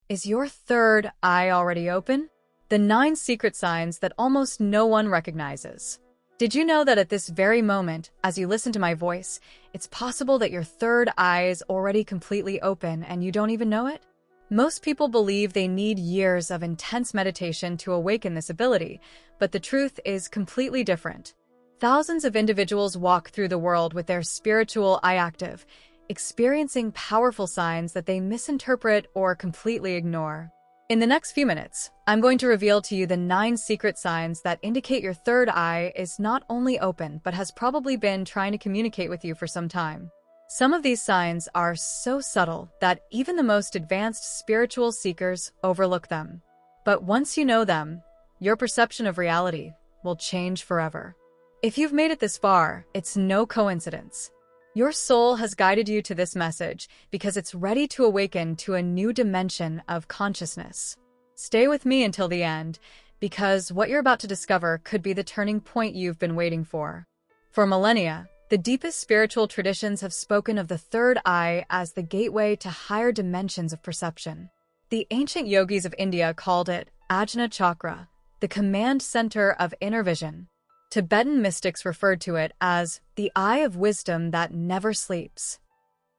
Is your third eye already open? The 9 secret signs that almost no one recognizes. Did you know that at this very moment, as you listen to my voice, it's possible that your third eye is already completely open and you don't even know it? Most people believe they need years of intense meditation to awaken this ability, but the truth is completely different. Thousands of individuals walk through the world with their spiritual eye active, experiencing powerful signs that they misinterpret or completely ignore. In the next few minutes, I'm going to reveal to you the 9 secret signs that indicate your third eye is not only open but has probably been trying to communicate with you for some time. Some of these signs are so subtle that even the most advanced spiritual seekers overlook them. But once you know them, your perception of reality will change forever. If you've made it this far, it's no coincidence. Your soul has guided you to this message because it's ready to awaken to a new dimension of consciousness. Stay with me until the end, because what you're about to discover could be the turning point you've been waiting for. For millennia, the deepest spiritual traditions have spoken of the third eye as the gateway to higher dimensions of perception. The ancient yogis of India called it Ajna Chakra, the command center of inner vision. Tibetan mystics referred to it as the eye of wisdom that never sleeps.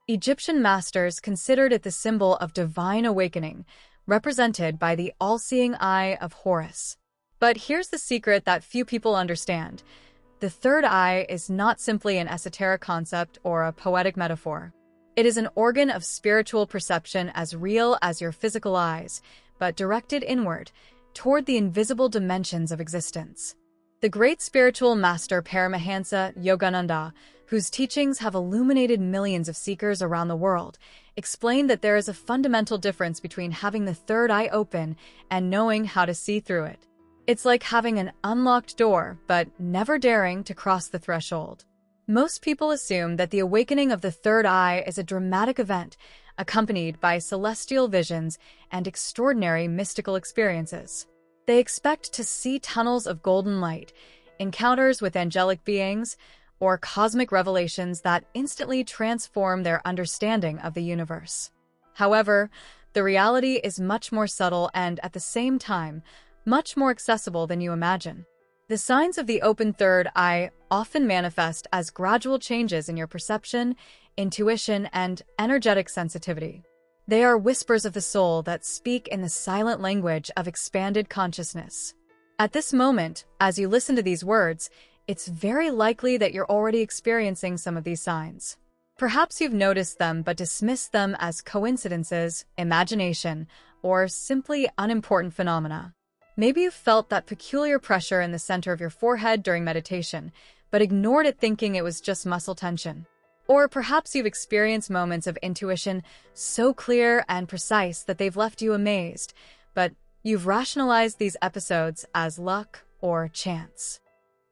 Egyptian masters considered it the symbol of divine awakening, represented by the all-seeing eye of Horus. But here's the secret that few people understand. The third eye is not simply an esoteric concept or a poetic metaphor. It is an organ of spiritual perception as real as your physical eyes, but directed inward, toward the invisible dimensions of existence. The great spiritual master Paramahansa Yogananda, whose teachings have illuminated millions of seekers around the world, explained that there is a fundamental difference between having the third eye open and knowing how to see through it. It's like having an unlocked door, but never daring to cross the threshold. Most people assume that the awakening of the third eye is a dramatic event, accompanied by celestial visions and extraordinary mystical experiences. They expect to see tunnels of golden light, encounters with angelic beings, or cosmic revelations that instantly transform their understanding of the universe. However, the reality is much more subtle and, at the same time, much more accessible than you imagine. The signs of the open third eye often manifest as gradual changes in your perception, intuition, and energetic sensitivity. They are whispers of the soul that speak in the silent language of expanded consciousness. At this moment, as you listen to these words, it's very likely that you're already experiencing some of these signs. Perhaps you've noticed them but dismissed them as coincidences, imagination, or simply unimportant phenomena. Maybe you've felt that peculiar pressure in the center of your forehead during meditation, but ignored it thinking it was just muscle tension. Or perhaps you've experienced moments of intuition so clear and precise that they've left you amazed, but you've rationalized these episodes as luck or chance.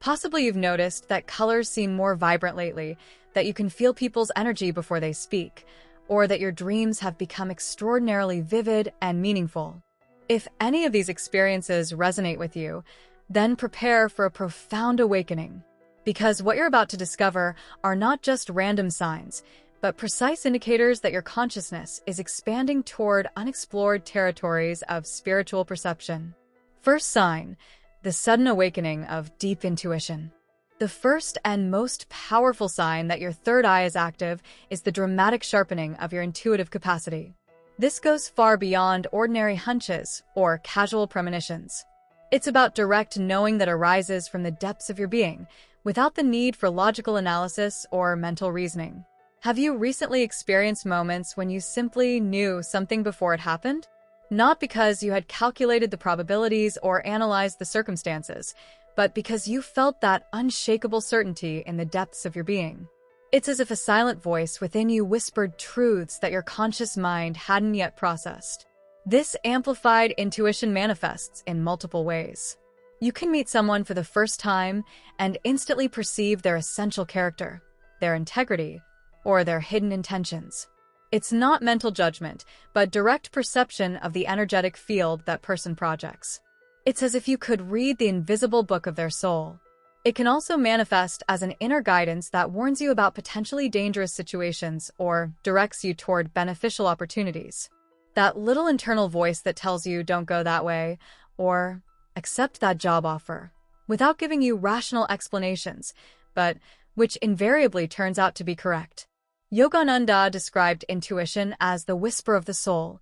Possibly you've noticed that colors seem more vibrant lately, that you can feel people's energy before they speak, or that your dreams have become extraordinarily vivid and meaningful. If any of these experiences resonate with you, then prepare for a profound awakening. Because what you're about to discover are not just random signs, but precise indicators that your consciousness is expanding toward unexplored territories of spiritual perception. First sign, the sudden awakening of deep intuition. The first and most powerful sign that your third eye is active is the dramatic sharpening of your intuitive capacity. This goes far beyond ordinary hunches or casual premonitions. It's about direct knowing that arises from the depths of your being, without the need for logical analysis or mental reasoning. Have you recently experienced moments when you simply knew something before it happened? Not because you had calculated the probabilities or analyzed the circumstances, but because you felt that unshakable certainty in the depths of your being. It's as if a silent voice within you whispered truths that your conscious mind hadn't yet processed. This amplified intuition manifests in multiple ways. You can meet someone for the first time and instantly perceive their essential character, their integrity, or their hidden intentions. It's not mental judgment, but direct perception of the energetic field that person projects. It's as if you could read the invisible book of their soul. It can also manifest as an inner guidance that warns you about potentially dangerous situations or directs you toward beneficial opportunities. That little internal voice that tells you don't go that way or accept that job offer without giving you rational explanations, but which invariably turns out to be correct. Yogananda described intuition as the whisper of the soul,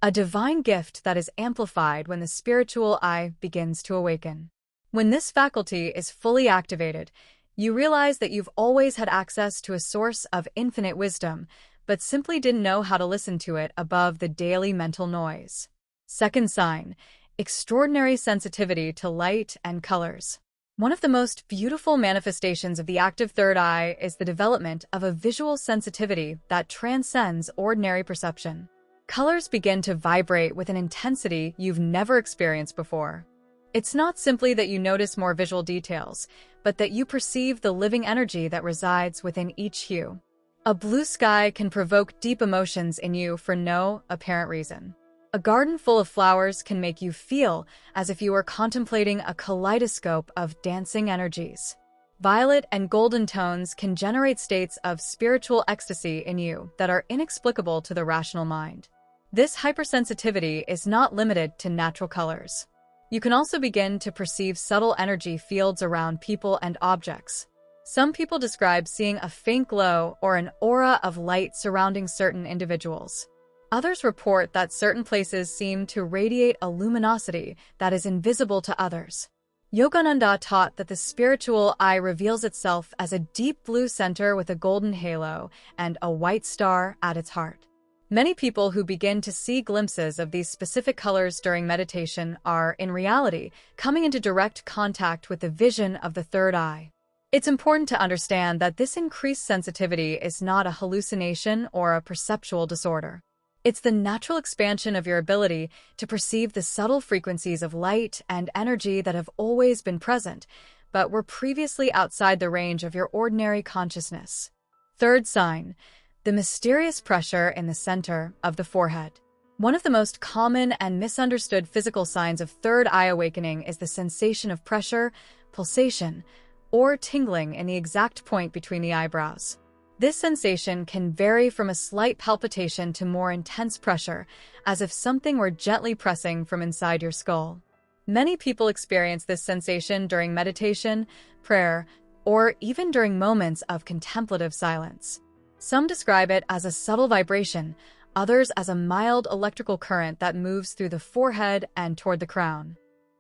a divine gift that is amplified when the spiritual eye begins to awaken. When this faculty is fully activated, you realize that you've always had access to a source of infinite wisdom, but simply didn't know how to listen to it above the daily mental noise. Second sign, extraordinary sensitivity to light and colors. One of the most beautiful manifestations of the active third eye is the development of a visual sensitivity that transcends ordinary perception. Colors begin to vibrate with an intensity you've never experienced before. It's not simply that you notice more visual details, but that you perceive the living energy that resides within each hue. A blue sky can provoke deep emotions in you for no apparent reason. A garden full of flowers can make you feel as if you were contemplating a kaleidoscope of dancing energies. Violet and golden tones can generate states of spiritual ecstasy in you that are inexplicable to the rational mind. This hypersensitivity is not limited to natural colors. You can also begin to perceive subtle energy fields around people and objects. Some people describe seeing a faint glow or an aura of light surrounding certain individuals. Others report that certain places seem to radiate a luminosity that is invisible to others. Yogananda taught that the spiritual eye reveals itself as a deep blue center with a golden halo and a white star at its heart. Many people who begin to see glimpses of these specific colors during meditation are, in reality, coming into direct contact with the vision of the third eye. It's important to understand that this increased sensitivity is not a hallucination or a perceptual disorder. It's the natural expansion of your ability to perceive the subtle frequencies of light and energy that have always been present, but were previously outside the range of your ordinary consciousness. Third sign, the mysterious pressure in the center of the forehead. One of the most common and misunderstood physical signs of third eye awakening is the sensation of pressure, pulsation, or tingling in the exact point between the eyebrows. This sensation can vary from a slight palpitation to more intense pressure, as if something were gently pressing from inside your skull. Many people experience this sensation during meditation, prayer, or even during moments of contemplative silence. Some describe it as a subtle vibration, others as a mild electrical current that moves through the forehead and toward the crown.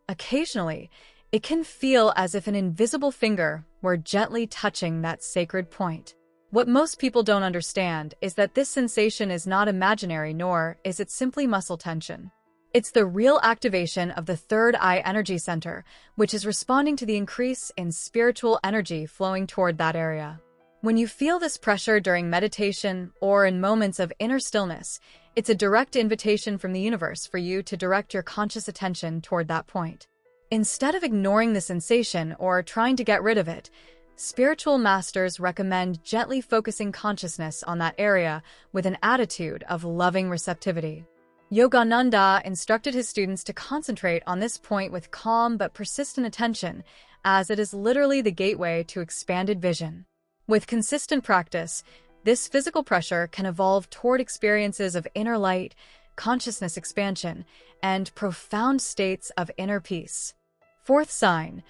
Occasionally, it can feel as if an invisible finger were gently touching that sacred point. What most people don't understand is that this sensation is not imaginary, nor is it simply muscle tension. It's the real activation of the third eye energy center, which is responding to the increase in spiritual energy flowing toward that area. When you feel this pressure during meditation or in moments of inner stillness, it's a direct invitation from the universe for you to direct your conscious attention toward that point. Instead of ignoring the sensation or trying to get rid of it, spiritual masters recommend gently focusing consciousness on that area with an attitude of loving receptivity. Yogananda instructed his students to concentrate on this point with calm but persistent attention, as it is literally the gateway to expanded vision. With consistent practice, this physical pressure can evolve toward experiences of inner light, consciousness expansion, and profound states of inner peace. Fourth sign,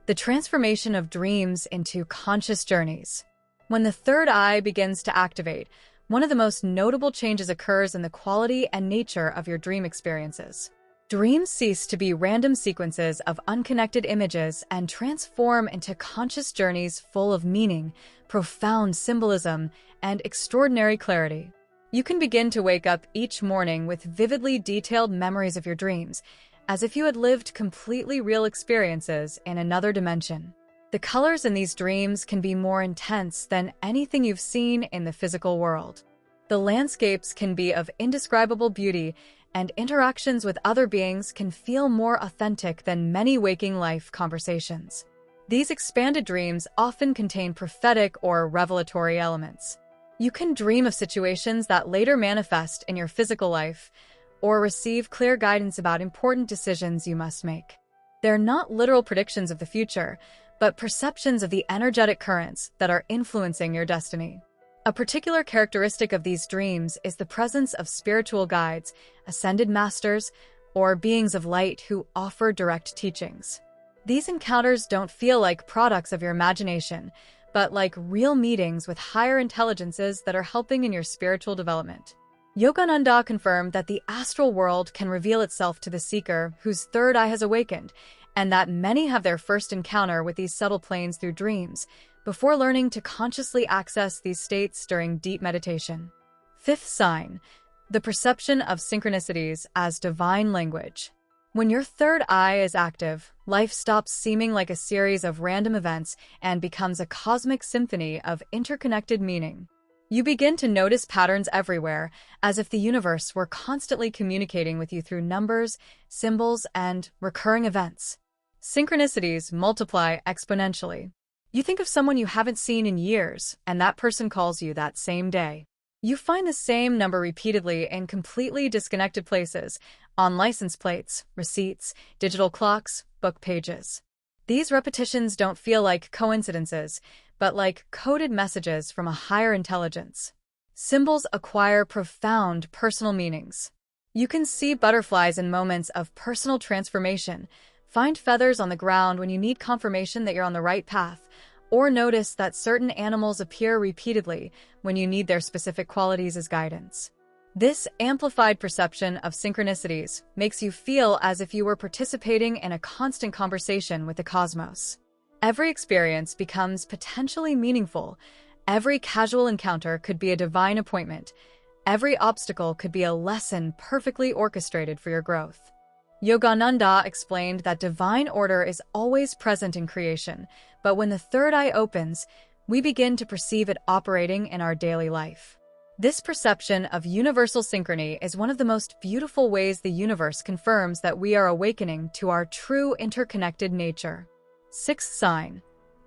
the transformation of dreams into conscious journeys. When the third eye begins to activate, one of the most notable changes occurs in the quality and nature of your dream experiences. Dreams cease to be random sequences of unconnected images and transform into conscious journeys full of meaning, profound symbolism, and extraordinary clarity. You can begin to wake up each morning with vividly detailed memories of your dreams, as if you had lived completely real experiences in another dimension. The colors in these dreams can be more intense than anything you've seen in the physical world. The landscapes can be of indescribable beauty, and interactions with other beings can feel more authentic than many waking life conversations. These expanded dreams often contain prophetic or revelatory elements. You can dream of situations that later manifest in your physical life, or receive clear guidance about important decisions you must make. They're not literal predictions of the future, but perceptions of the energetic currents that are influencing your destiny. A particular characteristic of these dreams is the presence of spiritual guides, ascended masters, or beings of light who offer direct teachings. These encounters don't feel like products of your imagination, but like real meetings with higher intelligences that are helping in your spiritual development. Yogananda confirmed that the astral world can reveal itself to the seeker whose third eye has awakened, and that many have their first encounter with these subtle planes through dreams, before learning to consciously access these states during deep meditation. Fifth sign, the perception of synchronicities as divine language. When your third eye is active, life stops seeming like a series of random events and becomes a cosmic symphony of interconnected meaning. You begin to notice patterns everywhere, as if the universe were constantly communicating with you through numbers, symbols, and recurring events. Synchronicities multiply exponentially. You think of someone you haven't seen in years, and that person calls you that same day. You find the same number repeatedly in completely disconnected places, on license plates, receipts, digital clocks, book pages. These repetitions don't feel like coincidences, but like coded messages from a higher intelligence. Symbols acquire profound personal meanings. You can see butterflies in moments of personal transformation, find feathers on the ground when you need confirmation that you're on the right path, or notice that certain animals appear repeatedly when you need their specific qualities as guidance. This amplified perception of synchronicities makes you feel as if you were participating in a constant conversation with the cosmos. Every experience becomes potentially meaningful. Every casual encounter could be a divine appointment. Every obstacle could be a lesson perfectly orchestrated for your growth. Yogananda explained that divine order is always present in creation, but when the third eye opens, we begin to perceive it operating in our daily life. This perception of universal synchrony is one of the most beautiful ways the universe confirms that we are awakening to our true interconnected nature. Sixth sign,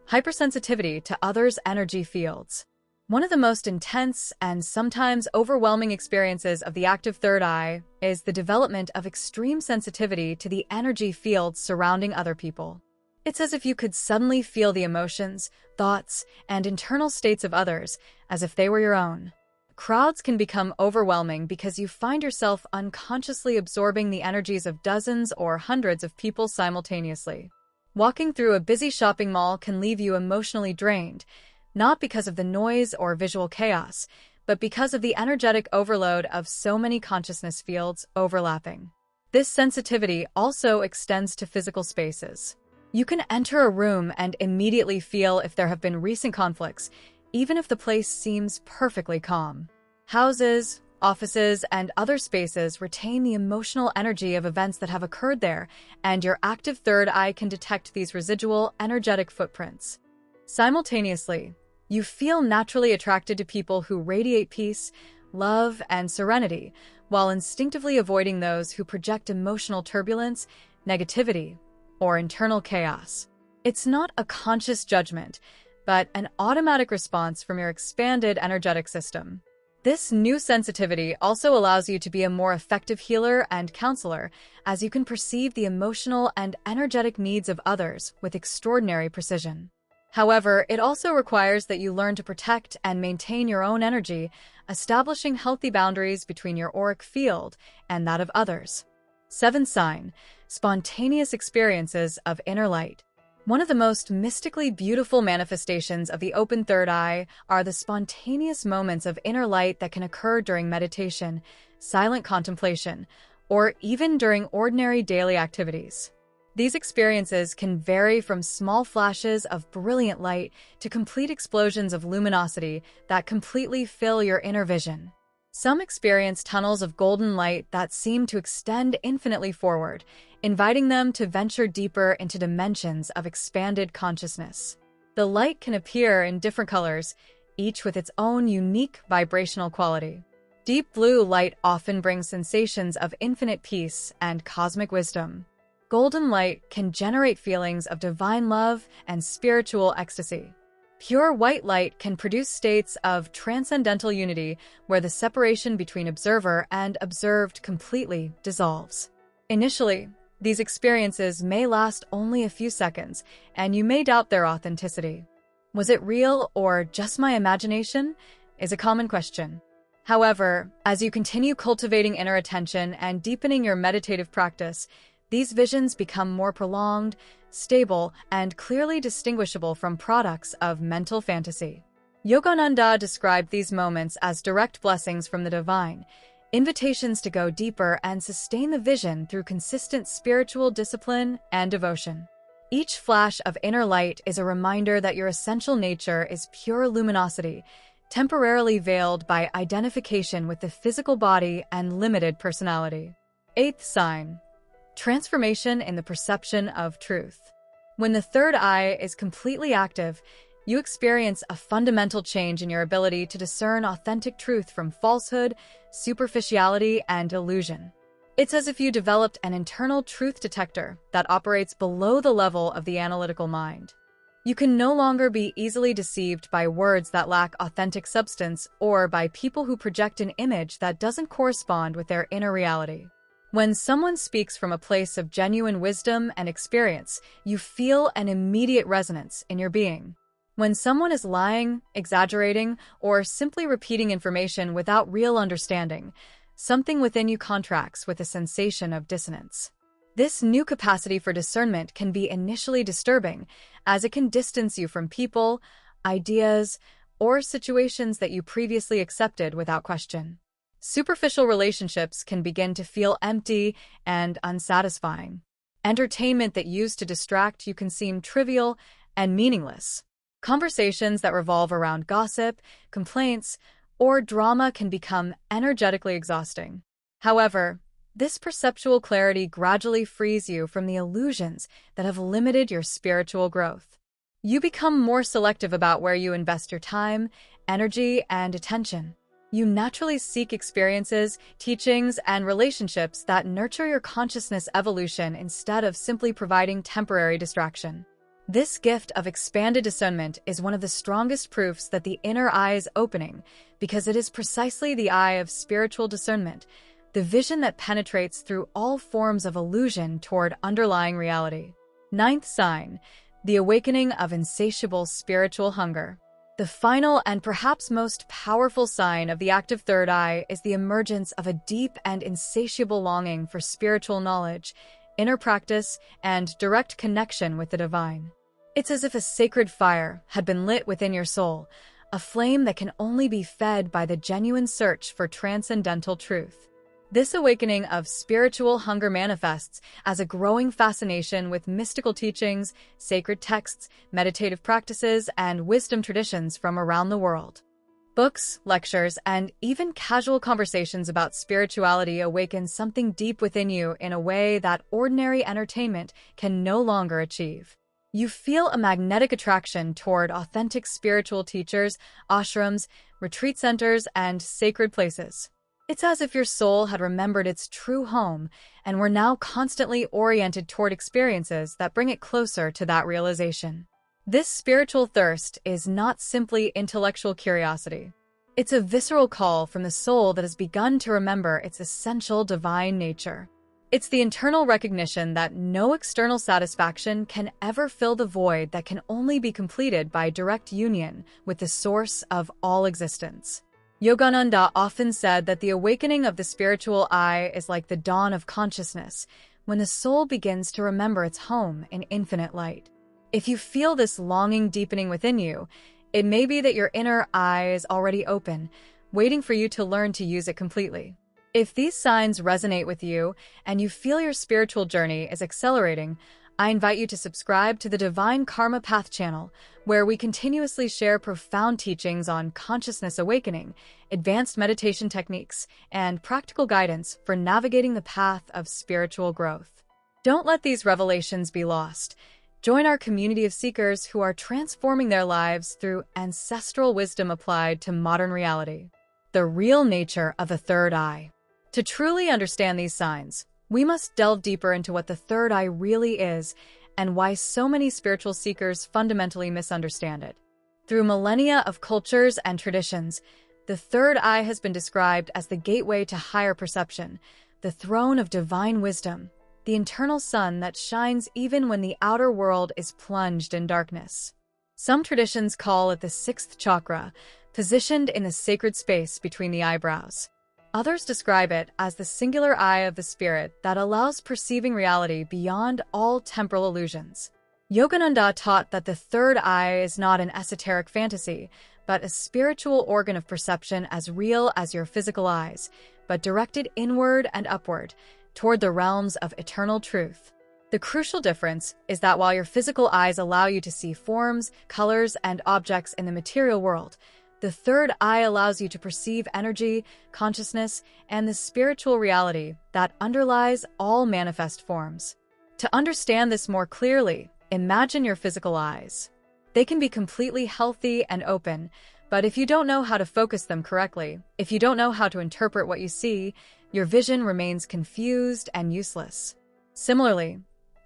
hypersensitivity to others' energy fields. One of the most intense and sometimes overwhelming experiences of the active third eye is the development of extreme sensitivity to the energy fields surrounding other people. It's as if you could suddenly feel the emotions, thoughts, and internal states of others as if they were your own. Crowds can become overwhelming because you find yourself unconsciously absorbing the energies of dozens or hundreds of people simultaneously. Walking through a busy shopping mall can leave you emotionally drained, not because of the noise or visual chaos, but because of the energetic overload of so many consciousness fields overlapping. This sensitivity also extends to physical spaces. You can enter a room and immediately feel if there have been recent conflicts, even if the place seems perfectly calm. Houses, offices, and other spaces retain the emotional energy of events that have occurred there, and your active third eye can detect these residual energetic footprints. Simultaneously, you feel naturally attracted to people who radiate peace, love, and serenity, while instinctively avoiding those who project emotional turbulence, negativity, or internal chaos. It's not a conscious judgment, but an automatic response from your expanded energetic system. This new sensitivity also allows you to be a more effective healer and counselor, as you can perceive the emotional and energetic needs of others with extraordinary precision. However, it also requires that you learn to protect and maintain your own energy, establishing healthy boundaries between your auric field and that of others. Seventh sign, spontaneous experiences of inner light. One of the most mystically beautiful manifestations of the open third eye are the spontaneous moments of inner light that can occur during meditation, silent contemplation, or even during ordinary daily activities. These experiences can vary from small flashes of brilliant light to complete explosions of luminosity that completely fill your inner vision. Some experience tunnels of golden light that seem to extend infinitely forward, inviting them to venture deeper into dimensions of expanded consciousness. The light can appear in different colors, each with its own unique vibrational quality. Deep blue light often brings sensations of infinite peace and cosmic wisdom. Golden light can generate feelings of divine love and spiritual ecstasy. Pure white light can produce states of transcendental unity where the separation between observer and observed completely dissolves. Initially, these experiences may last only a few seconds, and you may doubt their authenticity. Was it real or just my imagination? is a common question. However, as you continue cultivating inner attention and deepening your meditative practice, these visions become more prolonged, stable, and clearly distinguishable from products of mental fantasy. Yogananda described these moments as direct blessings from the divine, invitations to go deeper and sustain the vision through consistent spiritual discipline and devotion. Each flash of inner light is a reminder that your essential nature is pure luminosity, temporarily veiled by identification with the physical body and limited personality. Eighth sign: transformation in the perception of truth. When the third eye is completely active, you experience a fundamental change in your ability to discern authentic truth from falsehood, superficiality, and illusion. It's as if you developed an internal truth detector that operates below the level of the analytical mind. You can no longer be easily deceived by words that lack authentic substance or by people who project an image that doesn't correspond with their inner reality. When someone speaks from a place of genuine wisdom and experience, you feel an immediate resonance in your being. When someone is lying, exaggerating, or simply repeating information without real understanding, something within you contracts with a sensation of dissonance. This new capacity for discernment can be initially disturbing, as it can distance you from people, ideas, or situations that you previously accepted without question. Superficial relationships can begin to feel empty and unsatisfying. Entertainment that used to distract you can seem trivial and meaningless. Conversations that revolve around gossip, complaints, or drama can become energetically exhausting. However, this perceptual clarity gradually frees you from the illusions that have limited your spiritual growth. You become more selective about where you invest your time, energy, and attention. You naturally seek experiences, teachings, and relationships that nurture your consciousness evolution instead of simply providing temporary distraction. This gift of expanded discernment is one of the strongest proofs that the inner eye is opening, because it is precisely the eye of spiritual discernment, the vision that penetrates through all forms of illusion toward underlying reality. Ninth sign: the awakening of insatiable spiritual hunger. The final and perhaps most powerful sign of the active third eye is the emergence of a deep and insatiable longing for spiritual knowledge, inner practice, and direct connection with the divine. It's as if a sacred fire had been lit within your soul, a flame that can only be fed by the genuine search for transcendental truth. This awakening of spiritual hunger manifests as a growing fascination with mystical teachings, sacred texts, meditative practices, and wisdom traditions from around the world. Books, lectures, and even casual conversations about spirituality awaken something deep within you in a way that ordinary entertainment can no longer achieve. You feel a magnetic attraction toward authentic spiritual teachers, ashrams, retreat centers, and sacred places. It's as if your soul had remembered its true home and were now constantly oriented toward experiences that bring it closer to that realization. This spiritual thirst is not simply intellectual curiosity. It's a visceral call from the soul that has begun to remember its essential divine nature. It's the internal recognition that no external satisfaction can ever fill the void that can only be completed by direct union with the source of all existence. Yogananda often said that the awakening of the spiritual eye is like the dawn of consciousness, when the soul begins to remember its home in infinite light. If you feel this longing deepening within you, it may be that your inner eye is already open, waiting for you to learn to use it completely. If these signs resonate with you and you feel your spiritual journey is accelerating, I invite you to subscribe to the Divine Karma Path channel, where we continuously share profound teachings on consciousness awakening, advanced meditation techniques, and practical guidance for navigating the path of spiritual growth. Don't let these revelations be lost. Join our community of seekers who are transforming their lives through ancestral wisdom applied to modern reality. The real nature of the third eye. To truly understand these signs, we must delve deeper into what the third eye really is and why so many spiritual seekers fundamentally misunderstand it. Through millennia of cultures and traditions, the third eye has been described as the gateway to higher perception, the throne of divine wisdom, the internal sun that shines even when the outer world is plunged in darkness. Some traditions call it the sixth chakra, positioned in the sacred space between the eyebrows. Others describe it as the singular eye of the spirit that allows perceiving reality beyond all temporal illusions. Yogananda taught that the third eye is not an esoteric fantasy, but a spiritual organ of perception as real as your physical eyes, but directed inward and upward, toward the realms of eternal truth. The crucial difference is that while your physical eyes allow you to see forms, colors, and objects in the material world, the third eye allows you to perceive energy, consciousness, and the spiritual reality that underlies all manifest forms. To understand this more clearly, imagine your physical eyes. They can be completely healthy and open, but if you don't know how to focus them correctly, if you don't know how to interpret what you see, your vision remains confused and useless. Similarly,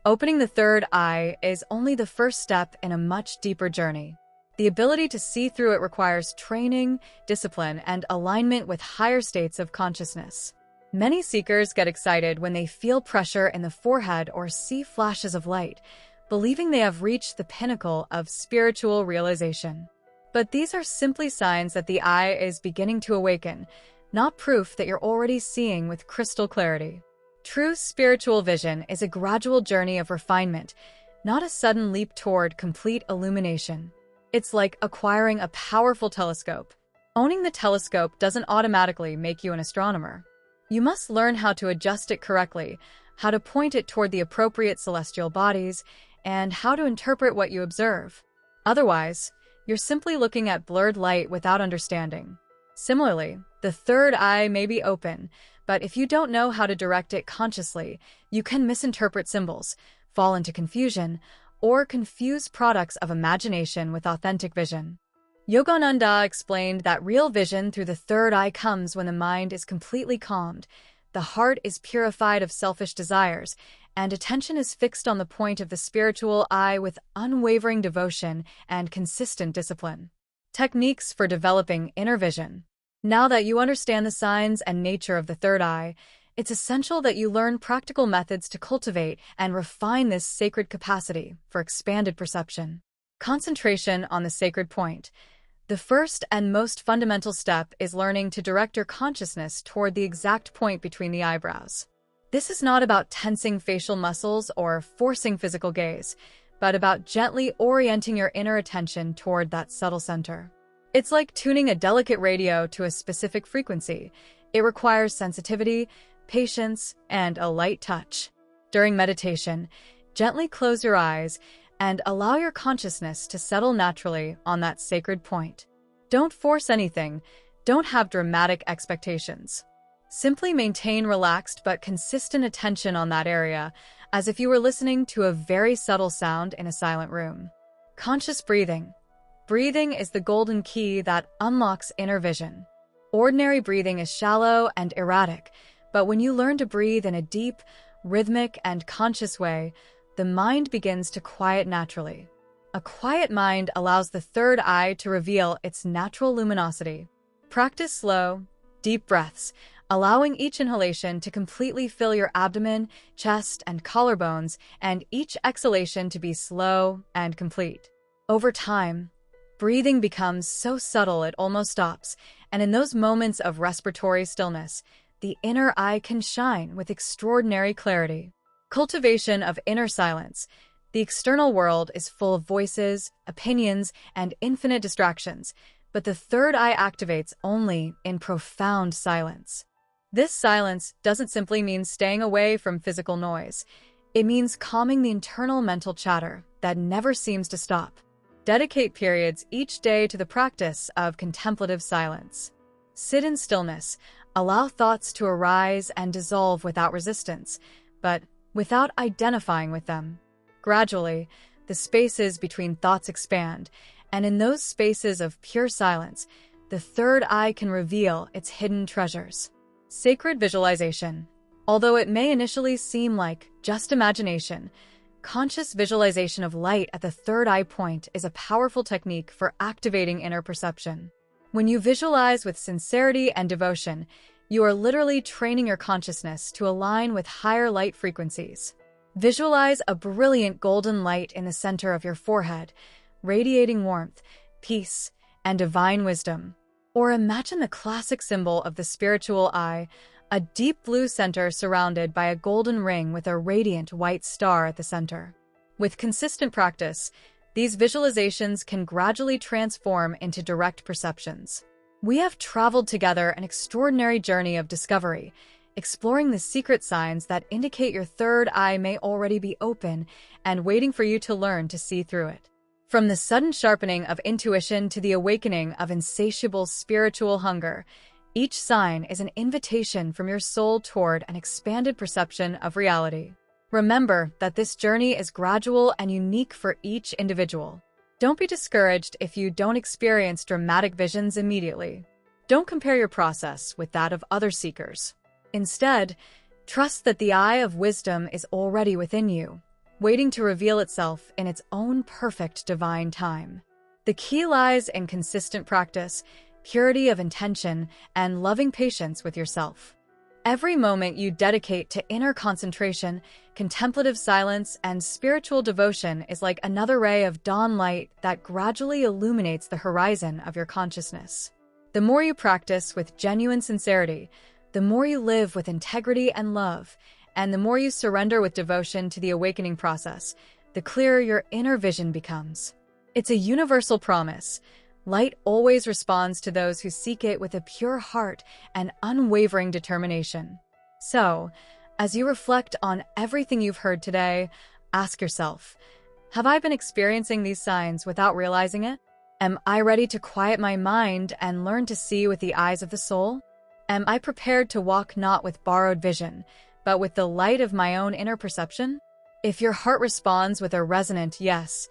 opening the third eye is only the first step in a much deeper journey. The ability to see through it requires training, discipline, and alignment with higher states of consciousness. Many seekers get excited when they feel pressure in the forehead or see flashes of light, believing they have reached the pinnacle of spiritual realization. But these are simply signs that the eye is beginning to awaken, not proof that you're already seeing with crystal clarity. True spiritual vision is a gradual journey of refinement, not a sudden leap toward complete illumination. It's like acquiring a powerful telescope. Owning the telescope doesn't automatically make you an astronomer. You must learn how to adjust it correctly, how to point it toward the appropriate celestial bodies, and how to interpret what you observe. Otherwise, you're simply looking at blurred light without understanding. Similarly, the third eye may be open, but if you don't know how to direct it consciously, you can misinterpret symbols, fall into confusion, or confuse products of imagination with authentic vision. Yogananda explained that real vision through the third eye comes when the mind is completely calmed, the heart is purified of selfish desires, and attention is fixed on the point of the spiritual eye with unwavering devotion and consistent discipline. Techniques for developing inner vision. Now that you understand the signs and nature of the third eye, it's essential that you learn practical methods to cultivate and refine this sacred capacity for expanded perception. Concentration on the sacred point. The first and most fundamental step is learning to direct your consciousness toward the exact point between the eyebrows. This is not about tensing facial muscles or forcing physical gaze, but about gently orienting your inner attention toward that subtle center. It's like tuning a delicate radio to a specific frequency. It requires sensitivity, patience, and a light touch. During meditation, gently close your eyes and allow your consciousness to settle naturally on that sacred point. Don't force anything. Don't have dramatic expectations. Simply maintain relaxed but consistent attention on that area, as if you were listening to a very subtle sound in a silent room. Conscious breathing. Breathing is the golden key that unlocks inner vision. Ordinary breathing is shallow and erratic, but when you learn to breathe in a deep, rhythmic, and conscious way, the mind begins to quiet naturally. A quiet mind allows the third eye to reveal its natural luminosity. Practice slow, deep breaths, allowing each inhalation to completely fill your abdomen, chest, and collarbones, and each exhalation to be slow and complete. Over time, breathing becomes so subtle it almost stops, and in those moments of respiratory stillness, the inner eye can shine with extraordinary clarity. Cultivation of inner silence. The external world is full of voices, opinions, and infinite distractions, but the third eye activates only in profound silence. This silence doesn't simply mean staying away from physical noise. It means calming the internal mental chatter that never seems to stop. Dedicate periods each day to the practice of contemplative silence. Sit in stillness. Allow thoughts to arise and dissolve without resistance, but without identifying with them. Gradually, the spaces between thoughts expand, and in those spaces of pure silence, the third eye can reveal its hidden treasures. Sacred visualization. Although it may initially seem like just imagination, conscious visualization of light at the third eye point is a powerful technique for activating inner perception. When you visualize with sincerity and devotion, you are literally training your consciousness to align with higher light frequencies. Visualize a brilliant golden light in the center of your forehead, radiating warmth, peace, and divine wisdom. Or imagine the classic symbol of the spiritual eye, a deep blue center surrounded by a golden ring with a radiant white star at the center. With consistent practice, these visualizations can gradually transform into direct perceptions. We have traveled together an extraordinary journey of discovery, exploring the secret signs that indicate your third eye may already be open and waiting for you to learn to see through it. From the sudden sharpening of intuition to the awakening of insatiable spiritual hunger, each sign is an invitation from your soul toward an expanded perception of reality. Remember that this journey is gradual and unique for each individual. Don't be discouraged if you don't experience dramatic visions immediately. Don't compare your process with that of other seekers. Instead, trust that the eye of wisdom is already within you, waiting to reveal itself in its own perfect divine time. The key lies in consistent practice, purity of intention, and loving patience with yourself. Every moment you dedicate to inner concentration, contemplative silence, and spiritual devotion is like another ray of dawn light that gradually illuminates the horizon of your consciousness. The more you practice with genuine sincerity, the more you live with integrity and love, and the more you surrender with devotion to the awakening process, the clearer your inner vision becomes. It's a universal promise. Light always responds to those who seek it with a pure heart and unwavering determination. So, as you reflect on everything you've heard today, ask yourself, have I been experiencing these signs without realizing it? Am I ready to quiet my mind and learn to see with the eyes of the soul? Am I prepared to walk not with borrowed vision, but with the light of my own inner perception? If your heart responds with a resonant yes,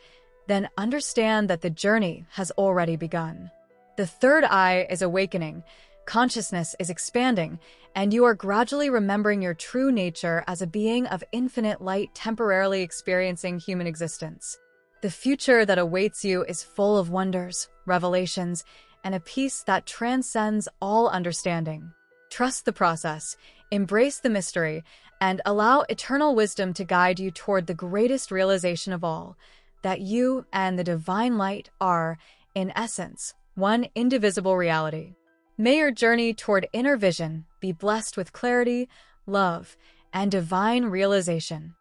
then understand that the journey has already begun. The third eye is awakening, consciousness is expanding, and you are gradually remembering your true nature as a being of infinite light temporarily experiencing human existence. The future that awaits you is full of wonders, revelations, and a peace that transcends all understanding. Trust the process, embrace the mystery, and allow eternal wisdom to guide you toward the greatest realization of all, that you and the divine light are, in essence, one indivisible reality. May your journey toward inner vision be blessed with clarity, love, and divine realization.